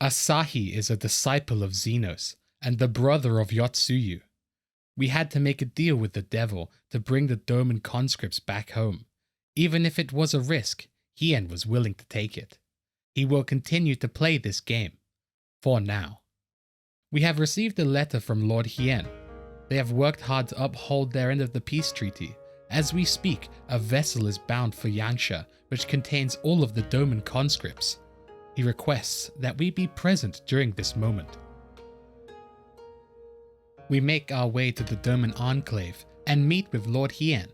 Asahi is a disciple of Zenos and the brother of Yotsuyu. We had to make a deal with the devil to bring the Doman conscripts back home. Even if it was a risk, Hien was willing to take it. He will continue to play this game. For now. We have received a letter from Lord Hien. They have worked hard to uphold their end of the peace treaty. As we speak, a vessel is bound for Yangsha, which contains all of the Doman conscripts. He requests that we be present during this moment. We make our way to the Doman Enclave and meet with Lord Hien.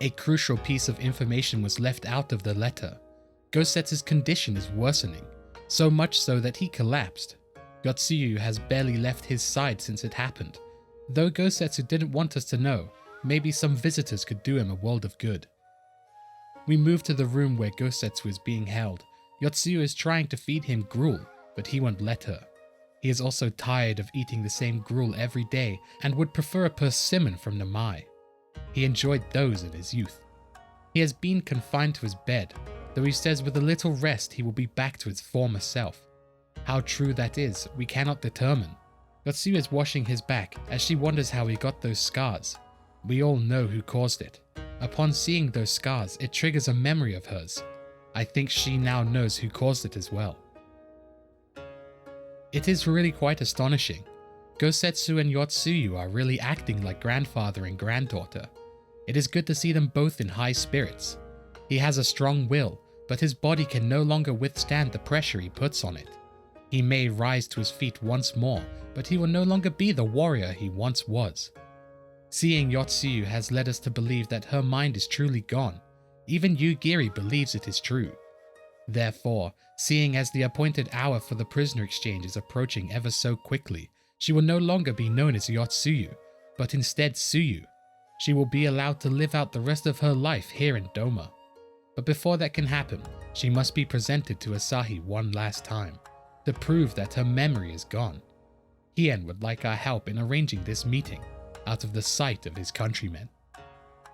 A crucial piece of information was left out of the letter. Gosetsu's condition is worsening, so much so that he collapsed. Yotsuyu has barely left his side since it happened. Though Gosetsu didn't want us to know, maybe some visitors could do him a world of good. We move to the room where Gosetsu is being held. Yotsuyu is trying to feed him gruel, but he won't let her. He is also tired of eating the same gruel every day and would prefer a persimmon from Namai. He enjoyed those in his youth. He has been confined to his bed, though he says with a little rest he will be back to his former self. How true that is, we cannot determine. Yotsuyu is washing his back as she wonders how he got those scars. We all know who caused it. Upon seeing those scars, it triggers a memory of hers. I think she now knows who caused it as well. It is really quite astonishing. Gosetsu and Yotsuyu are really acting like grandfather and granddaughter. It is good to see them both in high spirits. He has a strong will, but his body can no longer withstand the pressure he puts on it. He may rise to his feet once more, but he will no longer be the warrior he once was. Seeing Yotsuyu has led us to believe that her mind is truly gone. Even Yugiri believes it is true. Therefore, seeing as the appointed hour for the prisoner exchange is approaching ever so quickly, she will no longer be known as Yotsuyu, but instead Tsuyu. She will be allowed to live out the rest of her life here in Doma. But before that can happen, she must be presented to Asahi one last time, to prove that her memory is gone. Hien would like our help in arranging this meeting, out of the sight of his countrymen.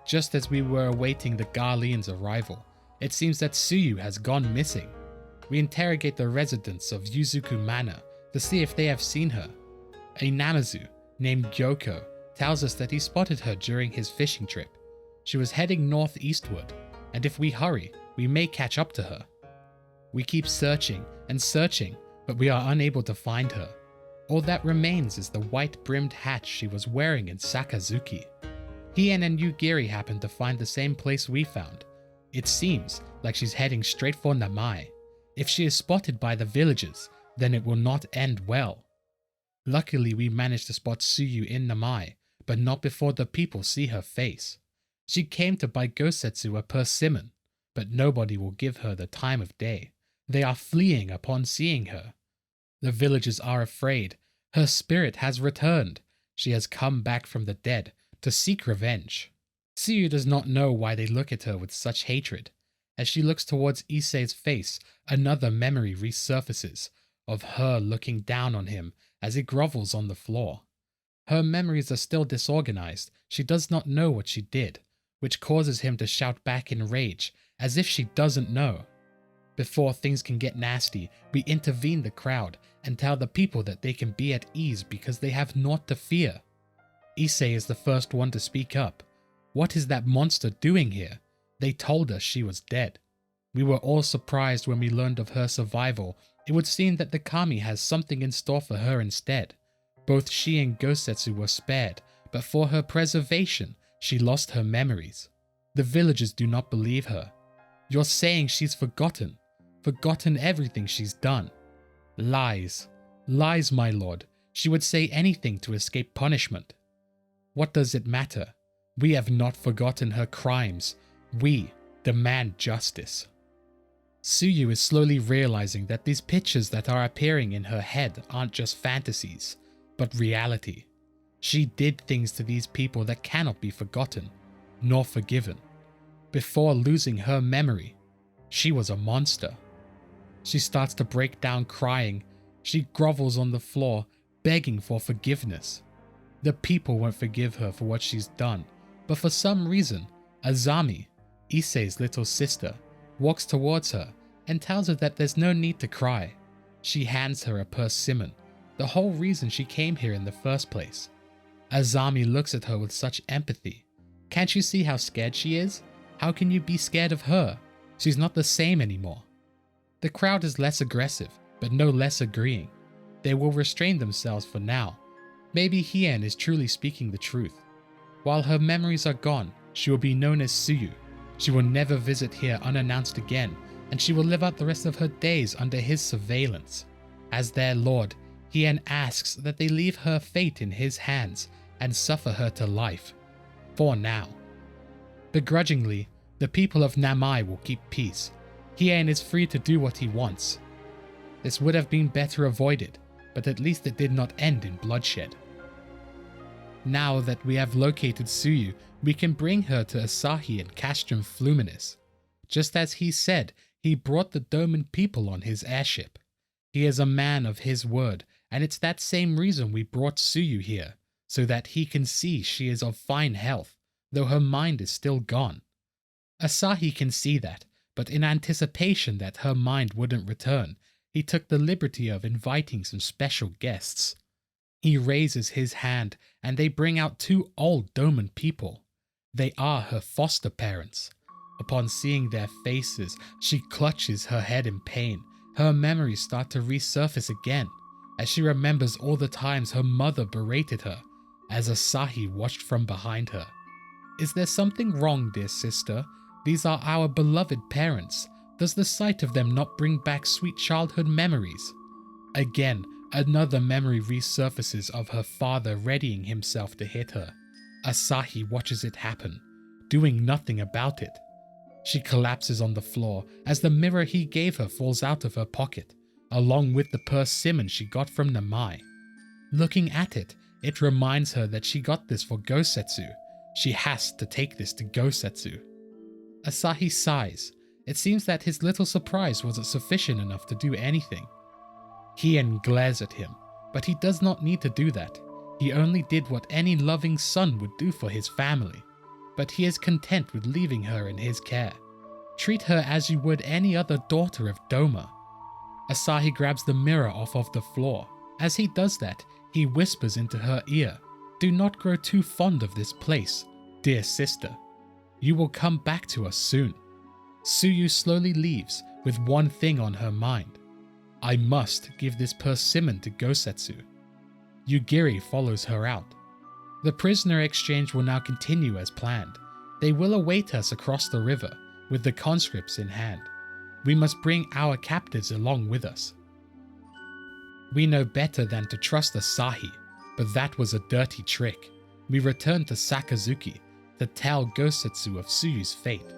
Just as we were awaiting the Garlean's arrival, it seems that Tsuyu has gone missing. We interrogate the residents of Yuzuku Manor to see if they have seen her. A Namazu named Gyoko tells us that he spotted her during his fishing trip. She was heading northeastward, and if we hurry, we may catch up to her. We keep searching and searching, but we are unable to find her. All that remains is the white-brimmed hat she was wearing in Sakazuki. Hien and Yugiri happen to find the same place we found. It seems like she's heading straight for Namai. If she is spotted by the villagers, then it will not end well. Luckily, we managed to spot Tsuyu in Namai, but not before the people see her face. She came to buy Gosetsu a persimmon, but nobody will give her the time of day. They are fleeing upon seeing her. The villagers are afraid. Her spirit has returned. She has come back from the dead to seek revenge. Tsuyu does not know why they look at her with such hatred. As she looks towards Issei's face, another memory resurfaces of her looking down on him as he grovels on the floor. Her memories are still disorganized. She does not know what she did, which causes him to shout back in rage, as if she doesn't know. Before things can get nasty, we intervene the crowd and tell the people that they can be at ease because they have naught to fear. Issei is the first one to speak up. What is that monster doing here? They told us she was dead. We were all surprised when we learned of her survival. It would seem that the kami has something in store for her instead. Both she and Gosetsu were spared, but for her preservation, she lost her memories. The villagers do not believe her. You're saying she's forgotten everything she's done. Lies. Lies, my lord. She would say anything to escape punishment. What does it matter? We have not forgotten her crimes. We demand justice. Tsuyu is slowly realizing that these pictures that are appearing in her head aren't just fantasies, but reality. She did things to these people that cannot be forgotten, nor forgiven. Before losing her memory, she was a monster. She starts to break down crying. She grovels on the floor, begging for forgiveness. The people won't forgive her for what she's done, but for some reason, Azami, Issei's little sister, walks towards her and tells her that there's no need to cry. She hands her a persimmon, the whole reason she came here in the first place. Azami looks at her with such empathy. Can't you see how scared she is? How can you be scared of her? She's not the same anymore. The crowd is less aggressive, but no less agreeing. They will restrain themselves for now. Maybe Hien is truly speaking the truth. While her memories are gone, she will be known as Tsuyu. She will never visit here unannounced again, and she will live out the rest of her days under his surveillance. As their lord, Hien asks that they leave her fate in his hands and suffer her to life. For now. Begrudgingly, the people of Namai will keep peace. Hien is free to do what he wants. This would have been better avoided, but at least it did not end in bloodshed. Now that we have located Tsuyu, we can bring her to Asahi and Castrum Fluminis. Just as he said, he brought the Doman people on his airship. He is a man of his word, and it's that same reason we brought Tsuyu here, so that he can see she is of fine health, though her mind is still gone. Asahi can see that, but in anticipation that her mind wouldn't return, he took the liberty of inviting some special guests. He raises his hand, and they bring out two old Doman people. They are her foster parents. Upon seeing their faces, she clutches her head in pain. Her memories start to resurface again, as she remembers all the times her mother berated her, as Asahi watched from behind her. Is there something wrong, dear sister? These are our beloved parents. Does the sight of them not bring back sweet childhood memories? Again, another memory resurfaces of her father readying himself to hit her. Asahi watches it happen, doing nothing about it. She collapses on the floor as the mirror he gave her falls out of her pocket, along with the persimmon she got from Namai. Looking at it, it reminds her that she got this for Gosetsu. She has to take this to Gosetsu. Asahi sighs. It seems that his little surprise wasn't sufficient enough to do anything. Hien glares at him, but he does not need to do that. He only did what any loving son would do for his family. But he is content with leaving her in his care. Treat her as you would any other daughter of Doma. Asahi grabs the mirror off of the floor. As he does that, he whispers into her ear, "Do not grow too fond of this place, dear sister. You will come back to us soon." Tsuyu slowly leaves with one thing on her mind. I must give this persimmon to Gosetsu. Yugiri follows her out. The prisoner exchange will now continue as planned. They will await us across the river, with the conscripts in hand. We must bring our captives along with us. We know better than to trust Asahi, but that was a dirty trick. We return to Sakazuki to tell Gosetsu of Tsuyu's fate.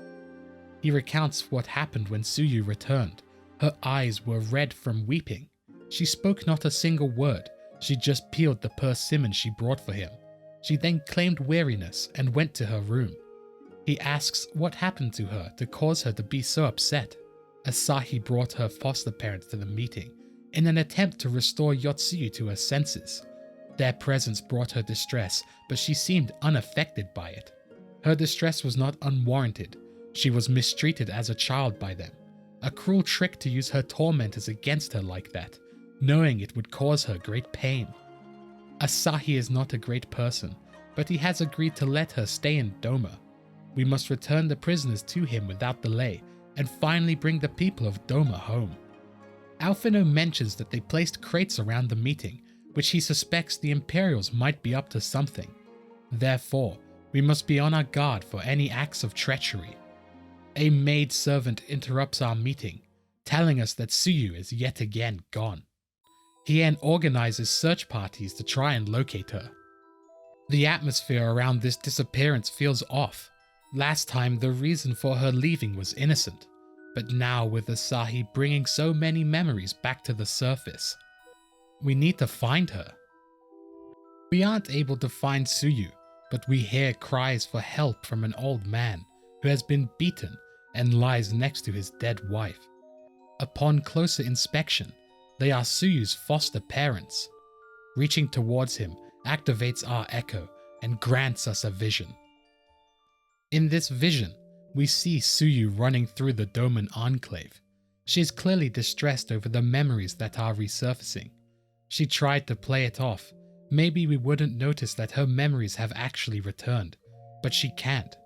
He recounts what happened when Tsuyu returned. Her eyes were red from weeping. She spoke not a single word. She just peeled the persimmon she brought for him. She then claimed weariness and went to her room. He asks what happened to her to cause her to be so upset. Asahi brought her foster parents to the meeting in an attempt to restore Yotsuyu to her senses. Their presence brought her distress, but she seemed unaffected by it. Her distress was not unwarranted. She was mistreated as a child by them. A cruel trick to use her tormentors against her like that, knowing it would cause her great pain. Asahi is not a great person, but he has agreed to let her stay in Doma. We must return the prisoners to him without delay and finally bring the people of Doma home. Alphinuad mentions that they placed crates around the meeting, which he suspects the Imperials might be up to something. Therefore, we must be on our guard for any acts of treachery. A maidservant interrupts our meeting, telling us that Tsuyu is yet again gone. Hien organizes search parties to try and locate her. The atmosphere around this disappearance feels off. Last time, the reason for her leaving was innocent, but now with Asahi bringing so many memories back to the surface, we need to find her. We aren't able to find Tsuyu, but we hear cries for help from an old man who has been beaten and lies next to his dead wife. Upon closer inspection, they are Tsuyu's foster parents. Reaching towards him activates our echo and grants us a vision. In this vision, we see Tsuyu running through the Doman enclave. She is clearly distressed over the memories that are resurfacing. She tried to play it off. Maybe we wouldn't notice that her memories have actually returned, but she can't.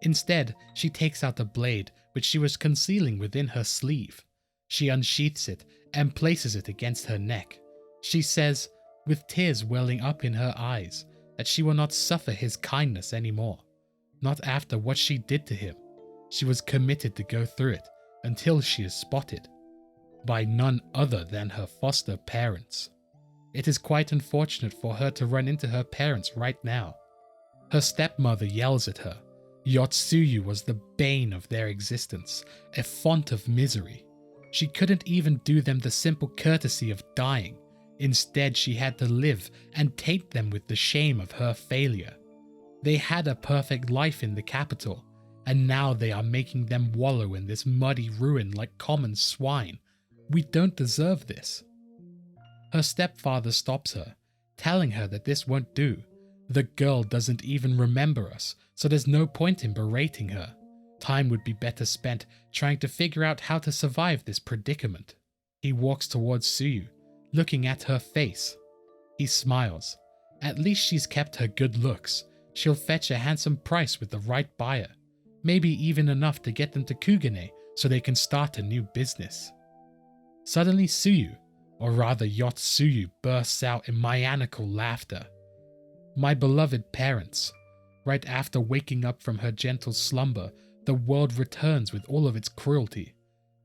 Instead, she takes out a blade which she was concealing within her sleeve. She unsheaths it and places it against her neck. She says, with tears welling up in her eyes, that she will not suffer his kindness anymore. Not after what she did to him. She was committed to go through it until she is spotted by none other than her foster parents. It is quite unfortunate for her to run into her parents right now. Her stepmother yells at her. Yotsuyu was the bane of their existence, a font of misery. She couldn't even do them the simple courtesy of dying. Instead, she had to live and taint them with the shame of her failure. They had a perfect life in the capital, and now they are making them wallow in this muddy ruin like common swine. We don't deserve this. Her stepfather stops her, telling her that this won't do. The girl doesn't even remember us, so there's no point in berating her. Time would be better spent trying to figure out how to survive this predicament. He walks towards Tsuyu, looking at her face. He smiles. At least she's kept her good looks. She'll fetch a handsome price with the right buyer. Maybe even enough to get them to Kugane so they can start a new business. Suddenly Tsuyu, or rather Yotsuyu, bursts out in maniacal laughter. My beloved parents. Right after waking up from her gentle slumber, the world returns with all of its cruelty.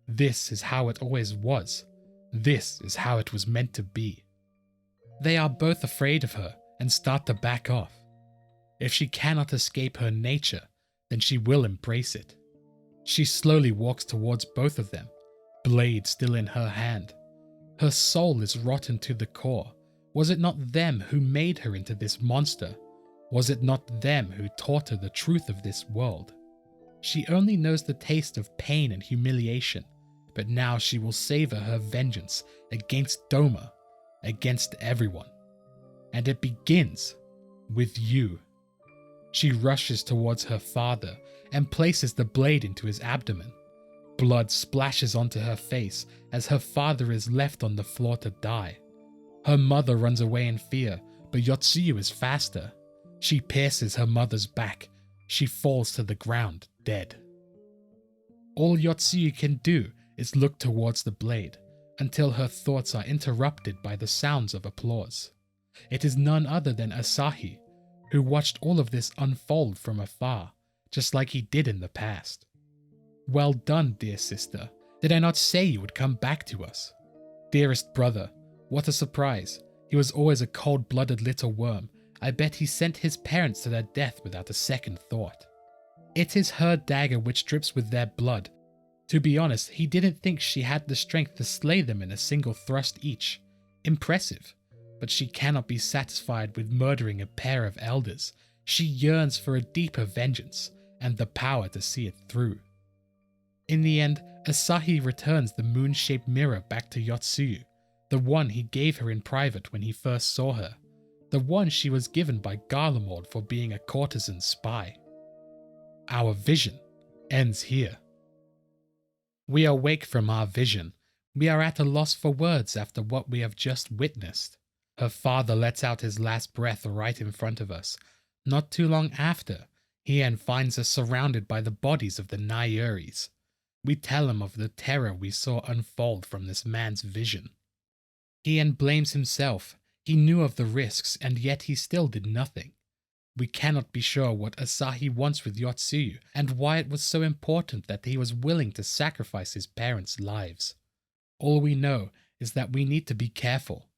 This is how it always was. This is how it was meant to be. They are both afraid of her and start to back off. If she cannot escape her nature, then she will embrace it. She slowly walks towards both of them, blade still in her hand. Her soul is rotten to the core. Was it not them who made her into this monster? Was it not them who taught her the truth of this world? She only knows the taste of pain and humiliation, but now she will savor her vengeance against Doman, against everyone. And it begins with you. She rushes towards her father and places the blade into his abdomen. Blood splashes onto her face as her father is left on the floor to die. Her mother runs away in fear, but Yotsuyu is faster. She pierces her mother's back. She falls to the ground, dead. All Yotsuyu can do is look towards the blade, until her thoughts are interrupted by the sounds of applause. It is none other than Asahi, who watched all of this unfold from afar, just like he did in the past. Well done, dear sister. Did I not say you would come back to us? Dearest brother, what a surprise. He was always a cold-blooded little worm. I bet he sent his parents to their death without a second thought. It is her dagger which drips with their blood. To be honest, he didn't think she had the strength to slay them in a single thrust each. Impressive. But she cannot be satisfied with murdering a pair of elders. She yearns for a deeper vengeance, and the power to see it through. In the end, Asahi returns the moon-shaped mirror back to Yotsuyu, the one he gave her in private when he first saw her, the one she was given by Garlemald for being a courtesan spy. Our vision ends here. We awake from our vision. We are at a loss for words after what we have just witnessed. Her father lets out his last breath right in front of us. Not too long after, Hien finds us surrounded by the bodies of the Naiuris. We tell him of the terror we saw unfold from this man's vision. Hien blames himself. He knew of the risks, and yet he still did nothing. We cannot be sure what Asahi wants with Yotsuyu, and why it was so important that he was willing to sacrifice his parents' lives. All we know is that we need to be careful.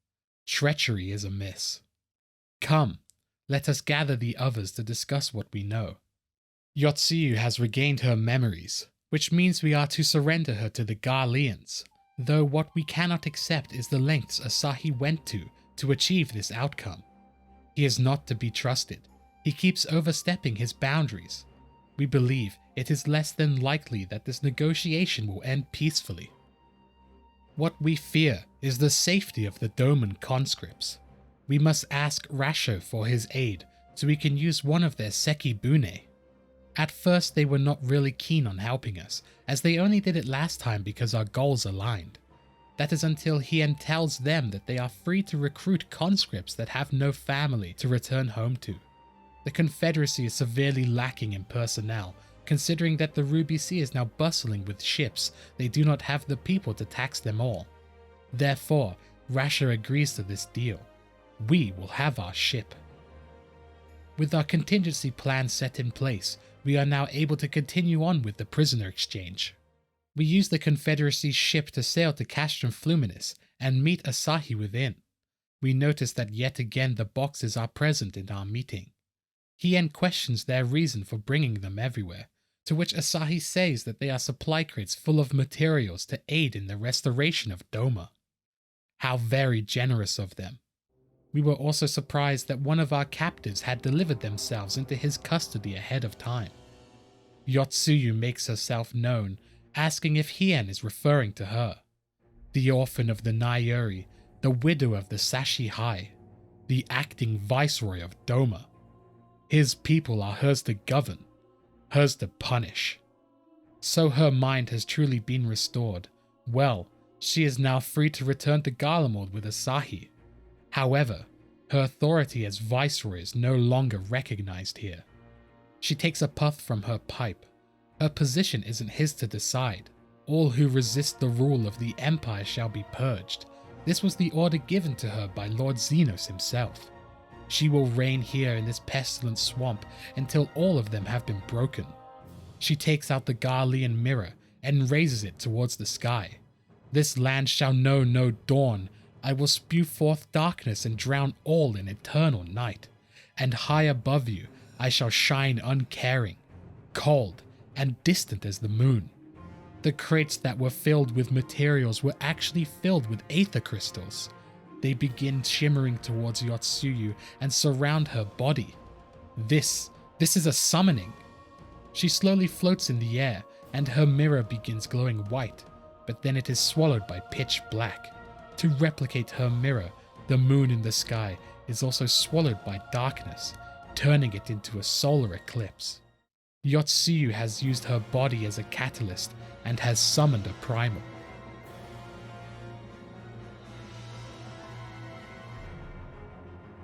Treachery is amiss. Come, let us gather the others to discuss what we know. Yotsuyu has regained her memories, which means we are to surrender her to the Garleans, though what we cannot accept is the lengths Asahi went to achieve this outcome. He is not to be trusted. He keeps overstepping his boundaries. We believe it is less than likely that this negotiation will end peacefully. What we fear is the safety of the Doman conscripts. We must ask Rasho for his aid so we can use one of their Sekibune. At first they were not really keen on helping us, as they only did it last time because our goals aligned. That is until Hien tells them that they are free to recruit conscripts that have no family to return home to. The Confederacy is severely lacking in personnel, considering that the Ruby Sea is now bustling with ships. They do not have the people to tax them all. Therefore, Rasha agrees to this deal. We will have our ship. With our contingency plan set in place, we are now able to continue on with the prisoner exchange. We use the Confederacy's ship to sail to Castrum Fluminis and meet Asahi within. We notice that yet again the boxes are present in our meeting. Hien questions their reason for bringing them everywhere, to which Asahi says that they are supply crates full of materials to aid in the restoration of Doma. How very generous of them. We were also surprised that one of our captives had delivered themselves into his custody ahead of time. Yotsuyu makes herself known, asking if Hien is referring to her. The orphan of the Nayuri, the widow of the Sashi High, the acting viceroy of Doma. His people are hers to govern, hers to punish. So her mind has truly been restored. Well, she is now free to return to Garlemald with Asahi. However, her authority as viceroy is no longer recognized here. She takes a puff from her pipe. Her position isn't his to decide. All who resist the rule of the Empire shall be purged. This was the order given to her by Lord Zenos himself. She will reign here in this pestilent swamp until all of them have been broken. She takes out the Garlean mirror and raises it towards the sky. This land shall know no dawn. I will spew forth darkness and drown all in eternal night. And high above you I shall shine uncaring, cold, and distant as the moon. The crates that were filled with materials were actually filled with aether crystals. They begin shimmering towards Yotsuyu and surround her body. This is a summoning. She slowly floats in the air and her mirror begins glowing white, but then it is swallowed by pitch black. To replicate her mirror, the moon in the sky is also swallowed by darkness, turning it into a solar eclipse. Yotsuyu has used her body as a catalyst and has summoned a primal.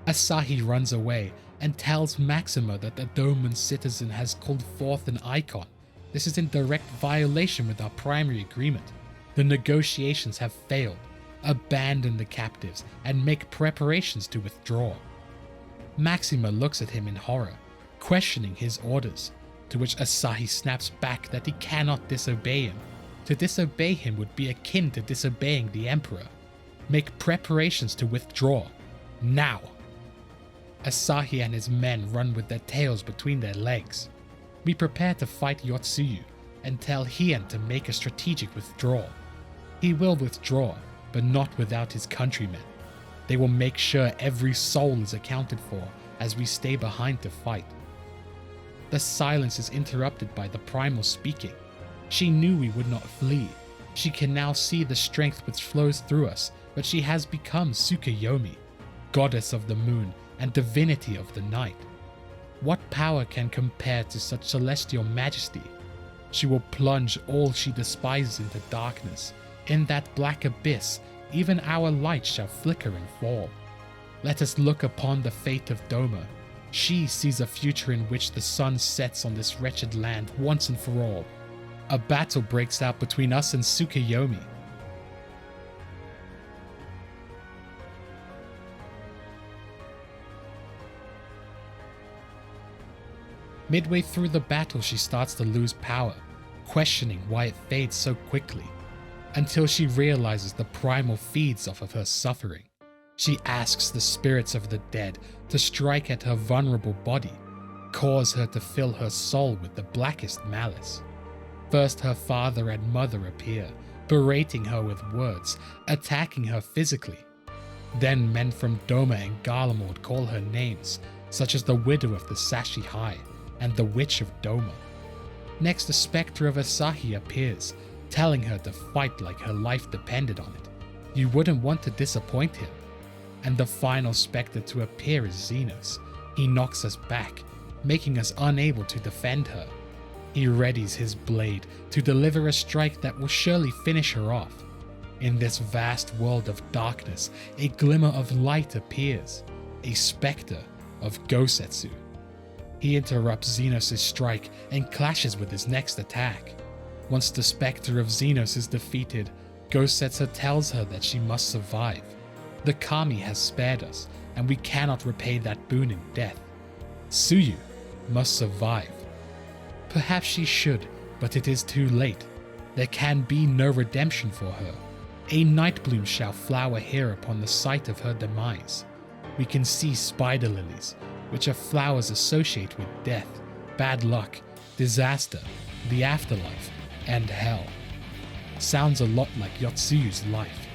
Asahi runs away and tells Maxima that the Doman citizen has called forth an icon. This is in direct violation with our primary agreement. The negotiations have failed. Abandon the captives and make preparations to withdraw. Maxima looks at him in horror, questioning his orders, to which Asahi snaps back that he cannot disobey him. To disobey him would be akin to disobeying the Emperor. Make preparations to withdraw. Now! Asahi and his men run with their tails between their legs. We prepare to fight Yotsuyu and tell Hien to make a strategic withdrawal. He will withdraw, but not without his countrymen. They will make sure every soul is accounted for as we stay behind to fight. The silence is interrupted by the primal speaking. She knew we would not flee. She can now see the strength which flows through us, but she has become Tsukuyomi, goddess of the moon and divinity of the night. What power can compare to such celestial majesty? She will plunge all she despises into darkness. In that black abyss, even our light shall flicker and fall. Let us look upon the fate of Doma. She sees a future in which the sun sets on this wretched land once and for all. A battle breaks out between us and Tsukuyomi. Midway through the battle, she starts to lose power, questioning why it fades so quickly, until she realizes the primal feeds off of her suffering. She asks the spirits of the dead to strike at her vulnerable body, cause her to fill her soul with the blackest malice. First her father and mother appear, berating her with words, attacking her physically. Then men from Doma and Garlemald call her names, such as the widow of the Sashi High and the witch of Doma. Next the spectre of Asahi appears, telling her to fight like her life depended on it. You wouldn't want to disappoint him. And the final spectre to appear is Zenos. He knocks us back, making us unable to defend her. He readies his blade to deliver a strike that will surely finish her off. In this vast world of darkness, a glimmer of light appears, a spectre of Gosetsu. He interrupts Zenos' strike and clashes with his next attack. Once the spectre of Zenos is defeated, Gosetsu tells her that she must survive. The kami has spared us, and we cannot repay that boon in death. Tsuyu must survive. Perhaps she should, but it is too late. There can be no redemption for her. A night bloom shall flower here upon the site of her demise. We can see spider lilies, which are flowers associated with death, bad luck, disaster, the afterlife, and hell. Sounds a lot like Yotsuyu's life.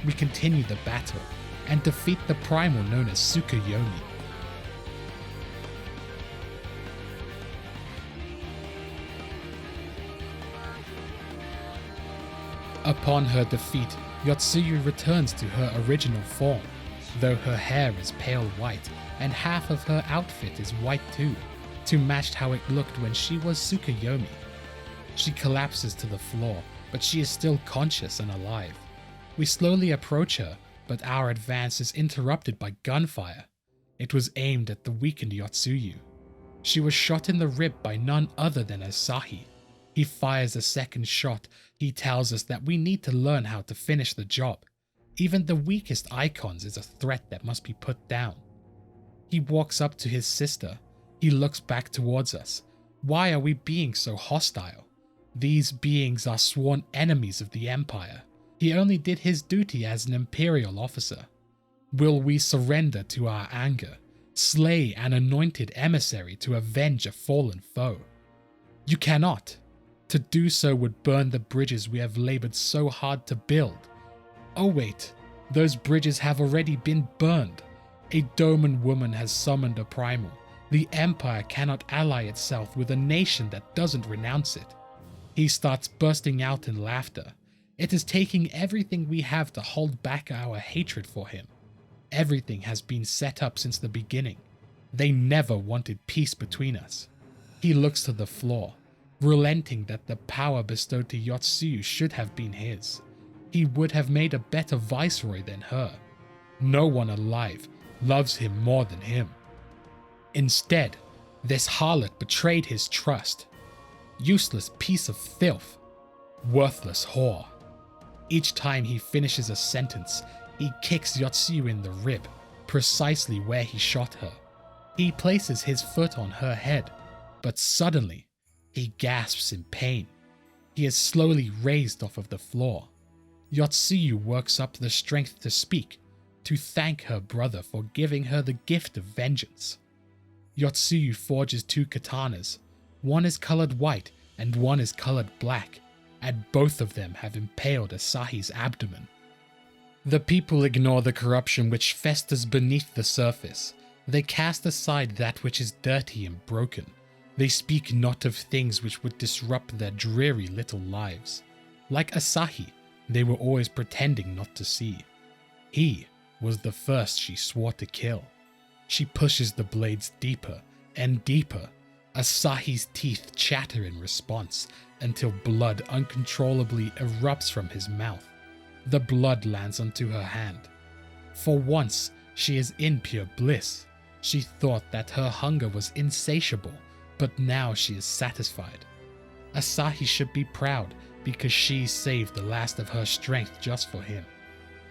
We continue the battle and defeat the primal known as Tsukuyomi. Upon her defeat, Yotsuyu returns to her original form, though her hair is pale white and half of her outfit is white too, to match how it looked when she was Tsukuyomi. She collapses to the floor, but she is still conscious and alive. We slowly approach her, but our advance is interrupted by gunfire. It was aimed at the weakened Yotsuyu. She was shot in the rib by none other than Asahi. He fires a second shot. He tells us that we need to learn how to finish the job. Even the weakest icons is a threat that must be put down. He walks up to his sister. He looks back towards us. Why are we being so hostile? These beings are sworn enemies of the Empire. He only did his duty as an Imperial officer. Will we surrender to our anger, slay an anointed emissary to avenge a fallen foe? You cannot. To do so would burn the bridges we have labored so hard to build. Oh wait, those bridges have already been burned. A Doman woman has summoned a primal. The Empire cannot ally itself with a nation that doesn't renounce it. He starts bursting out in laughter. It is taking everything we have to hold back our hatred for him. Everything has been set up since the beginning. They never wanted peace between us. He looks to the floor, relenting that the power bestowed to Yotsuyu should have been his. He would have made a better viceroy than her. No one alive loves him more than him. Instead, this harlot betrayed his trust. Useless piece of filth. Worthless whore. Each time he finishes a sentence, he kicks Yotsuyu in the rib, precisely where he shot her. He places his foot on her head, but suddenly, he gasps in pain. He is slowly raised off of the floor. Yotsuyu works up the strength to speak, to thank her brother for giving her the gift of vengeance. Yotsuyu forges two katanas. One is colored white and one is colored black, and both of them have impaled Asahi's abdomen. The people ignore the corruption which festers beneath the surface. They cast aside that which is dirty and broken. They speak not of things which would disrupt their dreary little lives. Like Asahi, they were always pretending not to see. He was the first she swore to kill. She pushes the blades deeper and deeper. Asahi's teeth chatter in response until blood uncontrollably erupts from his mouth. The blood lands onto her hand. For once, she is in pure bliss. She thought that her hunger was insatiable, but now she is satisfied. Asahi should be proud because she saved the last of her strength just for him.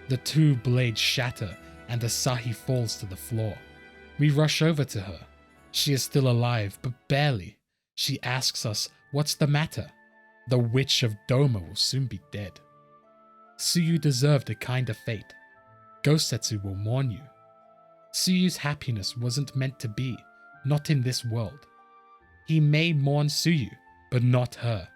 The two blades shatter and Asahi falls to the floor. We rush over to her. She is still alive, but barely. She asks us, "What's the matter?" The witch of Doman will soon be dead. Tsuyu deserved a kinder fate. Gosetsu will mourn you. Tsuyu's happiness wasn't meant to be, not in this world. He may mourn Tsuyu, but not her.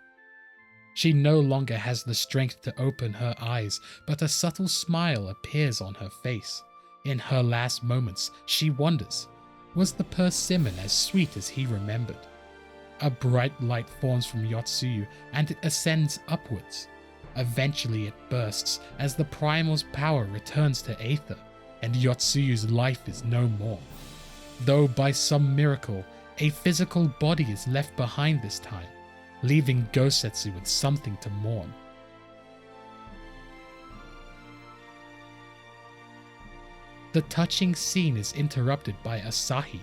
She no longer has the strength to open her eyes, but a subtle smile appears on her face. In her last moments, she wonders, was the persimmon as sweet as he remembered? A bright light forms from Yotsuyu and it ascends upwards. Eventually it bursts as the primal's power returns to Aether, and Yotsuyu's life is no more. Though by some miracle, A physical body is left behind this time, leaving Gosetsu with something to mourn. The touching scene is interrupted by Asahi,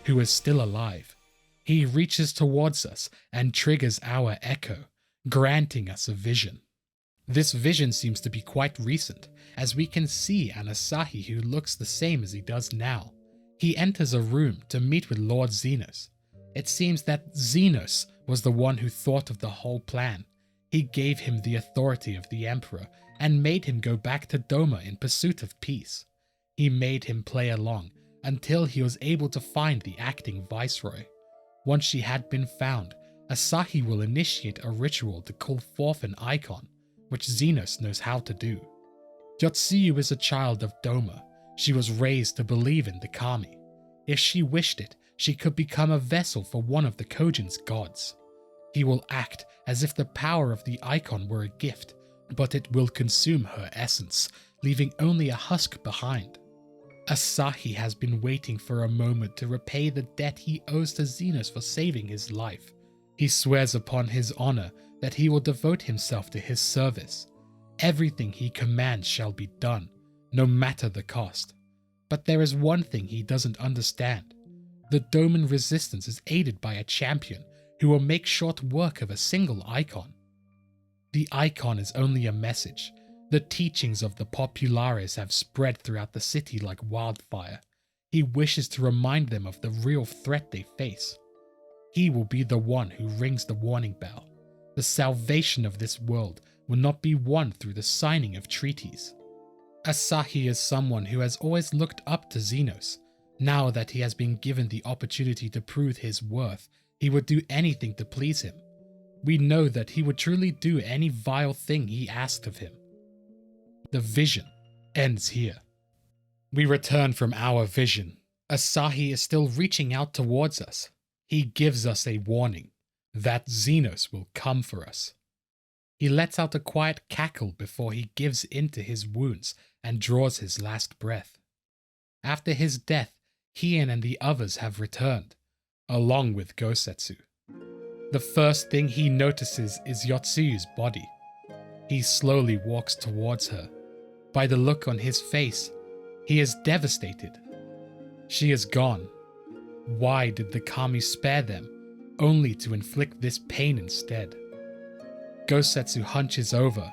who is still alive. He reaches towards us and triggers our echo, granting us a vision. This vision seems to be quite recent, as we can see an Asahi who looks the same as he does now. He enters a room to meet with Lord Zenos. It seems that Zenos was the one who thought of the whole plan. He gave him the authority of the Emperor and made him go back to Doma in pursuit of peace. He made him play along until he was able to find the acting viceroy. Once she had been found, Asahi will initiate a ritual to call forth an icon, which Zenos knows how to do. Yotsuyu is a child of Doma. She was raised to believe in the kami. If she wished it, she could become a vessel for one of the Kojin's gods. He will act as if the power of the icon were a gift, but it will consume her essence, leaving only a husk behind. Asahi has been waiting for a moment to repay the debt he owes to Zenos for saving his life. He swears upon his honor that he will devote himself to his service. Everything he commands shall be done, no matter the cost. But there is one thing he doesn't understand. The Doman resistance is aided by a champion who will make short work of a single icon. The icon is only a message. The teachings of the Populares have spread throughout the city like wildfire. He wishes to remind them of the real threat they face. He will be the one who rings the warning bell. The salvation of this world will not be won through the signing of treaties. Asahi is someone who has always looked up to Zenos. Now that he has been given the opportunity to prove his worth, he would do anything to please him. We know that he would truly do any vile thing he asked of him. The vision ends here. We return from our vision. Asahi is still reaching out towards us. He gives us a warning that Zenos will come for us. He lets out a quiet cackle before he gives in to his wounds and draws his last breath. After his death, Hien and the others have returned, along with Gosetsu. The first thing he notices is Yotsuyu's body. He slowly walks towards her. By the look on his face, he is devastated. She is gone. Why did the kami spare them, only to inflict this pain instead? Gosetsu hunches over,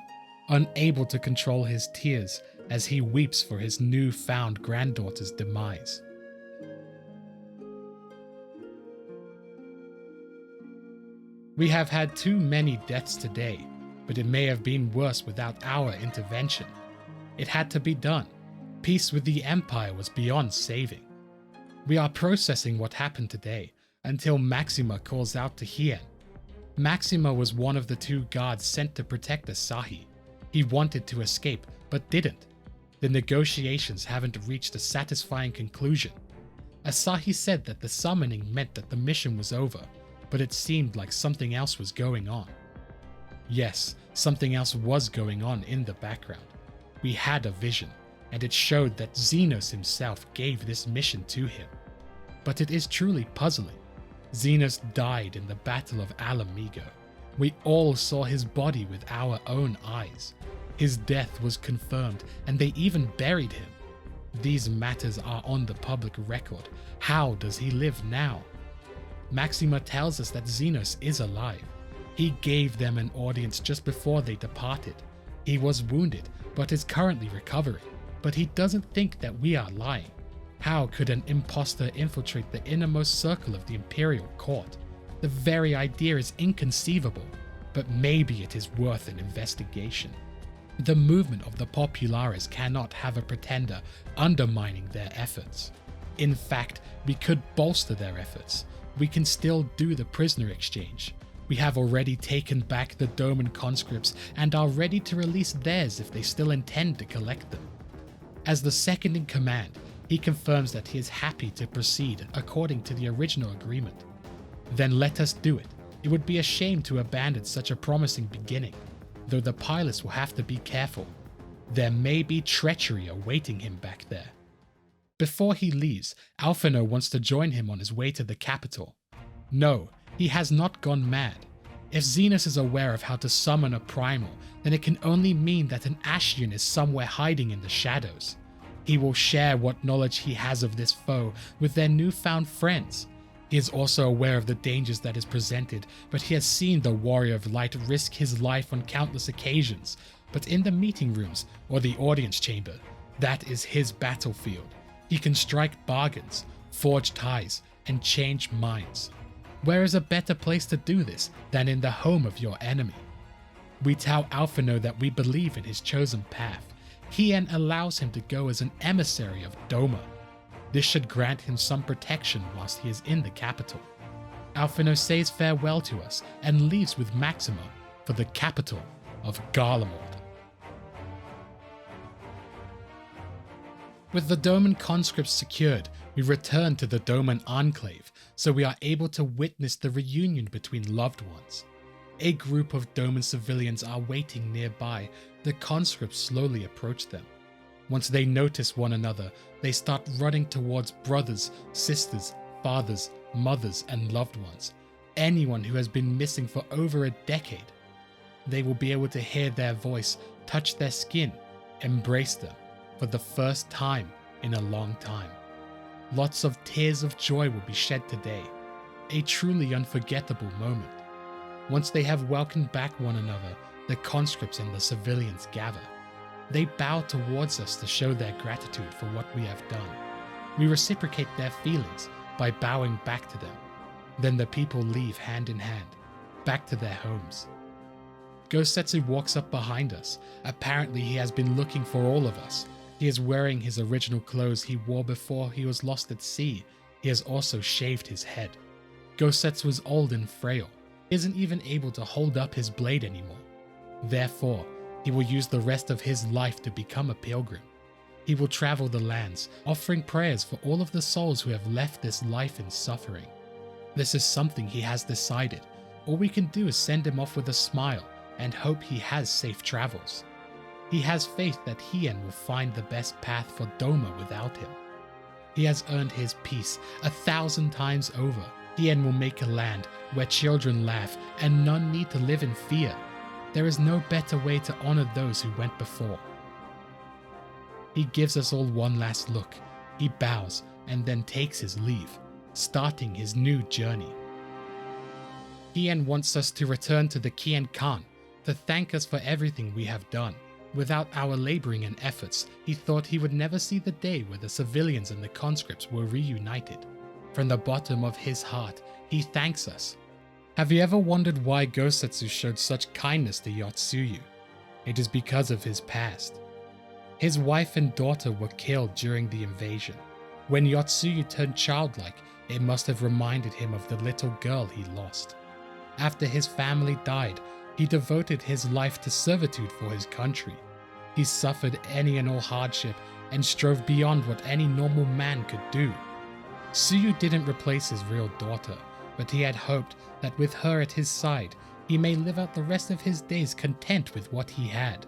unable to control his tears as he weeps for his new-found granddaughter's demise. We have had too many deaths today, but it may have been worse without our intervention. It had to be done. Peace with the Empire was beyond saving. We are processing what happened today until Maxima calls out to Hien. Maxima was one of the two guards sent to protect Asahi. He wanted to escape, but didn't. The negotiations haven't reached a satisfying conclusion. Asahi said that the summoning meant that the mission was over, but it seemed like something else was going on. Yes, something else was going on in the background. We had a vision, and it showed that Zenos himself gave this mission to him. But it is truly puzzling. Zenos died in the Battle of Alamigo. We all saw his body with our own eyes. His death was confirmed, and they even buried him. These matters are on the public record. How does he live now? Maxima tells us that Zenos is alive. He gave them an audience just before they departed. He was wounded, but is currently recovering. But he doesn't think that we are lying. How could an imposter infiltrate the innermost circle of the Imperial Court? The very idea is inconceivable, but maybe it is worth an investigation. The movement of the Populares cannot have a pretender undermining their efforts. In fact, we could bolster their efforts. We can still do the prisoner exchange. We have already taken back the Doman conscripts and are ready to release theirs if they still intend to collect them. As the second in command, he confirms that he is happy to proceed according to the original agreement. Then let us do it. It would be a shame to abandon such a promising beginning, though the pilots will have to be careful. There may be treachery awaiting him back there. Before he leaves, Alphinuad wants to join him on his way to the capital. No, he has not gone mad. If Zenos is aware of how to summon a primal, then it can only mean that an Ashian is somewhere hiding in the shadows. He will share what knowledge he has of this foe with their newfound friends. He is also aware of the dangers that is presented, but he has seen the Warrior of Light risk his life on countless occasions. But in the meeting rooms or the audience chamber, that is his battlefield. He can strike bargains, forge ties, and change minds. Where is a better place to do this than in the home of your enemy? We tell Alphinuad that we believe in his chosen path. Hien allows him to go as an emissary of Doman. This should grant him some protection whilst he is in the capital. Alphinuad says farewell to us and leaves with Maxima for the capital of Garlemald. With the Doman conscripts secured, we return to the Doman Enclave so we are able to witness the reunion between loved ones. A group of Doman civilians are waiting nearby. The conscripts slowly approach them. Once they notice one another, they start running towards brothers, sisters, fathers, mothers, and loved ones. Anyone who has been missing for over a decade. They will be able to hear their voice, touch their skin, embrace them for the first time in a long time. Lots of tears of joy will be shed today. A truly unforgettable moment. Once they have welcomed back one another, the conscripts and the civilians gather. They bow towards us to show their gratitude for what we have done. We reciprocate their feelings by bowing back to them. Then the people leave hand in hand, back to their homes. Gosetsu walks up behind us. Apparently he has been looking for all of us. He is wearing his original clothes he wore before he was lost at sea. He has also shaved his head. Gosetsu is old and frail. He isn't even able to hold up his blade anymore. Therefore, he will use the rest of his life to become a pilgrim. He will travel the lands, offering prayers for all of the souls who have left this life in suffering. This is something he has decided. All we can do is send him off with a smile and hope he has safe travels. He has faith that Hien will find the best path for Doman without him. He has earned his peace 1,000 times over. Hien will make a land where children laugh and none need to live in fear. There is no better way to honor those who went before. He gives us all one last look. He bows and then takes his leave, starting his new journey. Hien wants us to return to the Kien Khan to thank us for everything we have done. Without our laboring and efforts, he thought he would never see the day where the civilians and the conscripts were reunited. From the bottom of his heart, he thanks us. Have you ever wondered why Gosetsu showed such kindness to Yotsuyu? It is because of his past. His wife and daughter were killed during the invasion. When Yotsuyu turned childlike, it must have reminded him of the little girl he lost. After his family died, he devoted his life to servitude for his country. He suffered any and all hardship and strove beyond what any normal man could do. Tsuyu didn't replace his real daughter, but he had hoped that with her at his side, he may live out the rest of his days content with what he had.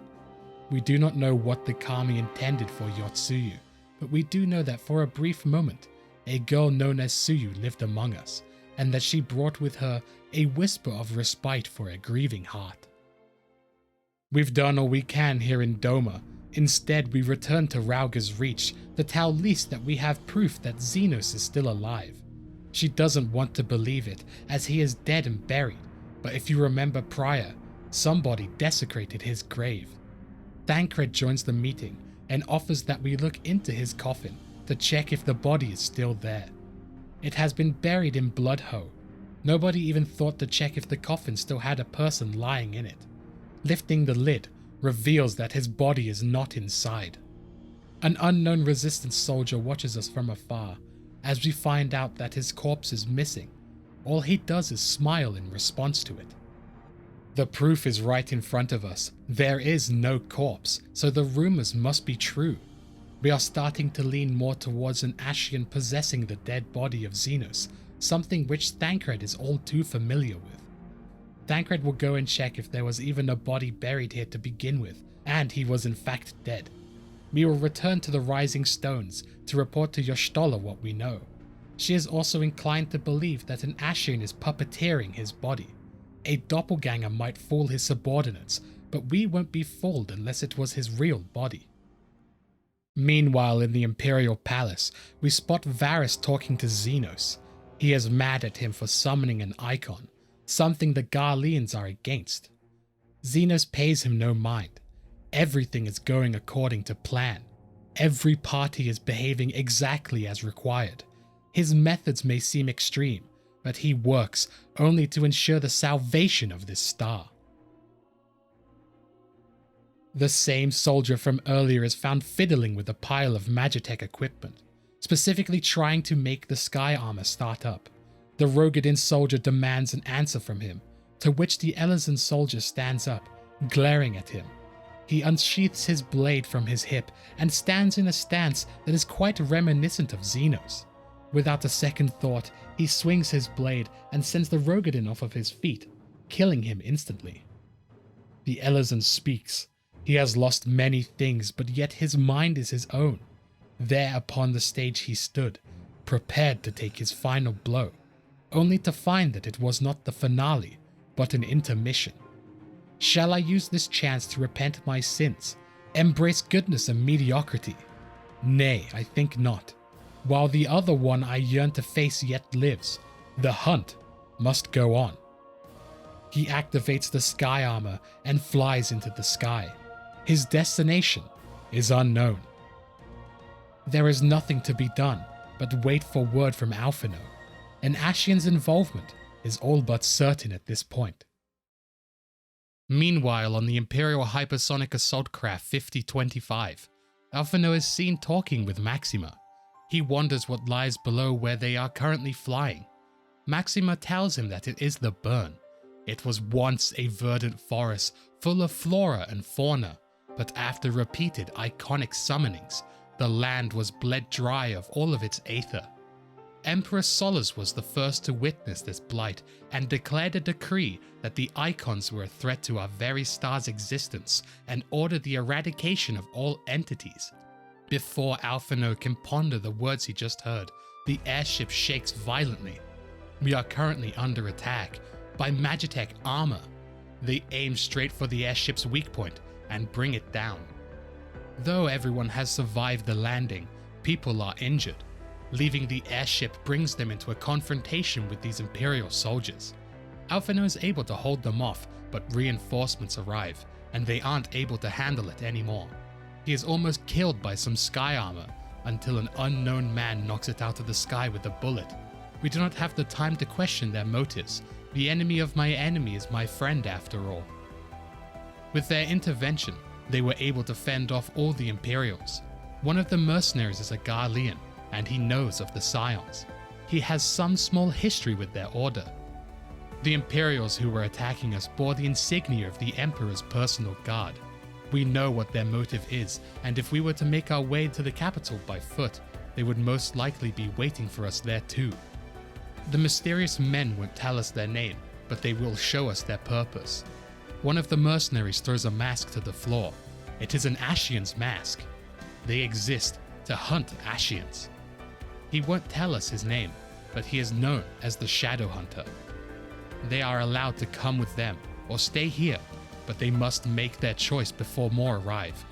We do not know what the kami intended for Yotsuyu, but we do know that for a brief moment, a girl known as Tsuyu lived among us, and that she brought with her a whisper of respite for a grieving heart. We've done all we can here in Doma. Instead, we return to Rauga's Reach to tell Lise that we have proof that Zenos is still alive. She doesn't want to believe it, as he is dead and buried, but if you remember prior, somebody desecrated his grave. Thancred joins the meeting and offers that we look into his coffin to check if the body is still there. It has been buried in Bloodhoe. Nobody even thought to check if the coffin still had a person lying in it. Lifting the lid reveals that his body is not inside. An unknown resistance soldier watches us from afar as we find out that his corpse is missing. All he does is smile in response to it. The proof is right in front of us. There is no corpse, so the rumors must be true. We are starting to lean more towards an Ashian possessing the dead body of Zenos, something which Thancred is all too familiar with. Thancred will go and check if there was even a body buried here to begin with, and he was in fact dead. We will return to the Rising Stones to report to Y'shtola what we know. She is also inclined to believe that an Ashian is puppeteering his body. A doppelganger might fool his subordinates, but we won't be fooled unless it was his real body. Meanwhile, in the Imperial Palace, we spot Varys talking to Zenos. He is mad at him for summoning an icon, something the Garleans are against. Zenos pays him no mind. Everything is going according to plan. Every party is behaving exactly as required. His methods may seem extreme, but he works only to ensure the salvation of this star. The same soldier from earlier is found fiddling with a pile of Magitech equipment, specifically trying to make the sky armor start up. The Rogadin soldier demands an answer from him, to which the Elizan soldier stands up, glaring at him. He unsheaths his blade from his hip and stands in a stance that is quite reminiscent of Zenos. Without a second thought, he swings his blade and sends the Rogadin off of his feet, killing him instantly. The Elizan speaks. He has lost many things, but yet his mind is his own. There upon the stage he stood, prepared to take his final blow, only to find that it was not the finale, but an intermission. Shall I use this chance to repent my sins, embrace goodness and mediocrity? Nay, I think not. While the other one I yearn to face yet lives, the hunt must go on. He activates the sky armor and flies into the sky. His destination is unknown. There is nothing to be done but wait for word from Alphinuad, and Ashian's involvement is all but certain at this point. Meanwhile, on the Imperial Hypersonic Assault Craft 5025, Alphinuad is seen talking with Maxima. He wonders what lies below where they are currently flying. Maxima tells him that it is the Burn. It was once a verdant forest full of flora and fauna, but after repeated iconic summonings, the land was bled dry of all of its aether. Emperor Solus was the first to witness this blight and declared a decree that the icons were a threat to our very star's existence and ordered the eradication of all entities. Before Alphinuad can ponder the words he just heard, the airship shakes violently. We are currently under attack by Magitech armor. They aim straight for the airship's weak point and bring it down. Though everyone has survived the landing, people are injured. Leaving the airship brings them into a confrontation with these Imperial soldiers. Alphinuad is able to hold them off, but reinforcements arrive, and they aren't able to handle it anymore. He is almost killed by some sky armor, until an unknown man knocks it out of the sky with a bullet. We do not have the time to question their motives. The enemy of my enemy is my friend after all. With their intervention, they were able to fend off all the Imperials. One of the mercenaries is a Garlean, and he knows of the Scions. He has some small history with their order. The Imperials who were attacking us bore the insignia of the Emperor's personal guard. We know what their motive is, and if we were to make our way to the capital by foot, they would most likely be waiting for us there too. The mysterious men won't tell us their name, but they will show us their purpose. One of the mercenaries throws a mask to the floor. It is an Ashian's mask. They exist to hunt Ashians. He won't tell us his name, but he is known as the Shadow Hunter. They are allowed to come with them or stay here, but they must make their choice before more arrive.